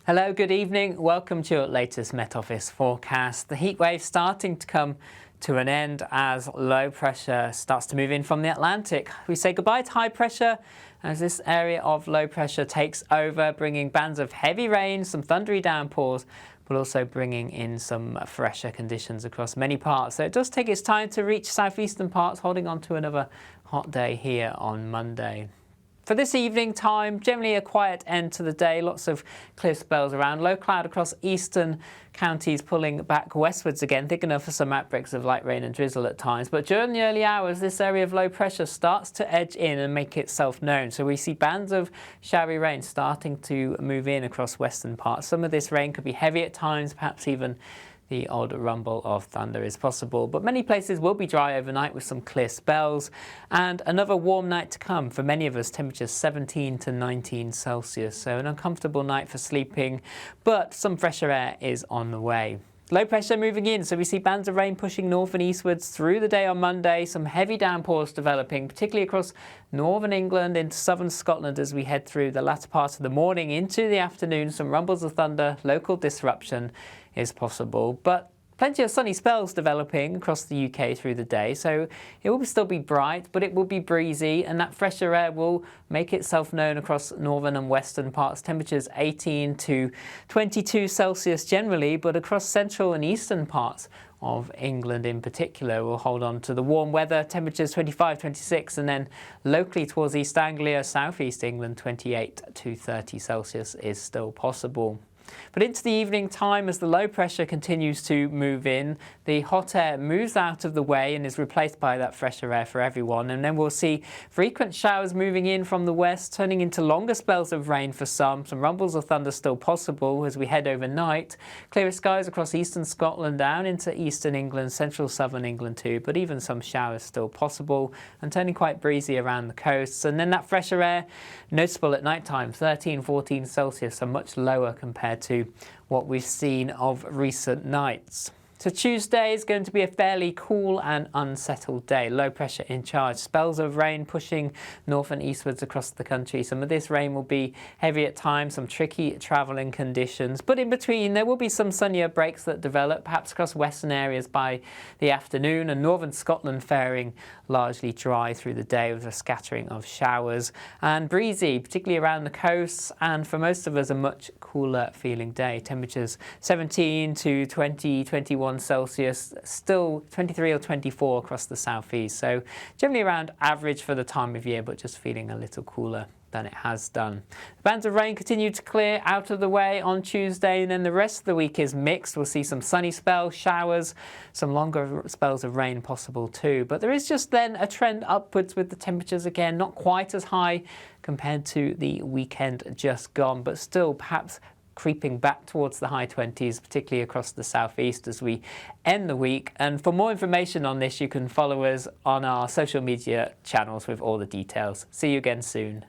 Hello, good evening. Welcome to your latest Met Office forecast. The heat wave starting to come to an end as low pressure starts to move in from the Atlantic. We say goodbye to high pressure as this area of low pressure takes over, bringing bands of heavy rain, some thundery downpours, but also bringing in some fresher conditions across many parts. So it does take its time to reach southeastern parts, holding on to another hot day here on Monday. For this evening time, generally a quiet end to the day, lots of clear spells around. Low cloud across eastern counties pulling back westwards again, thick enough for some outbreaks of light rain and drizzle at times. But during the early hours, this area of low pressure starts to edge in and make itself known. So we see bands of showery rain starting to move in across western parts. Some of this rain could be heavy at times, perhaps even the odd rumble of thunder is possible, but many places will be dry overnight with some clear spells and another warm night to come. For many of us, temperatures 17 to 19 Celsius, so an uncomfortable night for sleeping, but some fresher air is on the way. Low pressure moving in, so we see bands of rain pushing north and eastwards through the day on Monday, some heavy downpours developing, particularly across northern England into southern Scotland as we head through the latter part of the morning into the afternoon. Some rumbles of thunder, local disruption is possible, but plenty of sunny spells developing across the UK through the day, so it will still be bright, but it will be breezy, and that fresher air will make itself known across northern and western parts. Temperatures 18 to 22 Celsius generally, but across central and eastern parts of England in particular will hold on to the warm weather. Temperatures 25, 26, and then locally towards East Anglia, southeast England, 28 to 30 Celsius is still possible. But into the evening time, as the low pressure continues to move in, the hot air moves out of the way and is replaced by that fresher air for everyone. And then we'll see frequent showers moving in from the west, turning into longer spells of rain for some rumbles of thunder still possible as we head overnight. Clearer skies across eastern Scotland down into eastern England, central southern England too, but even some showers still possible and turning quite breezy around the coasts. And then that fresher air noticeable at night time, 13, 14 Celsius, so much lower compared to what we've seen of recent nights. So Tuesday is going to be a fairly cool and unsettled day. Low pressure in charge. Spells of rain pushing north and eastwards across the country. Some of this rain will be heavy at times, some tricky travelling conditions. But in between, there will be some sunnier breaks that develop, perhaps across western areas by the afternoon, and northern Scotland faring largely dry through the day with a scattering of showers. And breezy, particularly around the coasts, and for most of us, a much cooler feeling day. Temperatures 17 to 20, 21 Celsius, still 23 or 24 across the southeast, so generally around average for the time of year, but just feeling a little cooler than it has done. The bands of rain continue to clear out of the way on Tuesday, and then the rest of the week is mixed. We'll see some sunny spells, showers, some longer spells of rain possible too, but there is just then a trend upwards with the temperatures again, not quite as high compared to the weekend just gone, but still perhaps creeping back towards the high 20s, particularly across the southeast as we end the week. And for more information on this, you can follow us on our social media channels with all the details. See you again soon.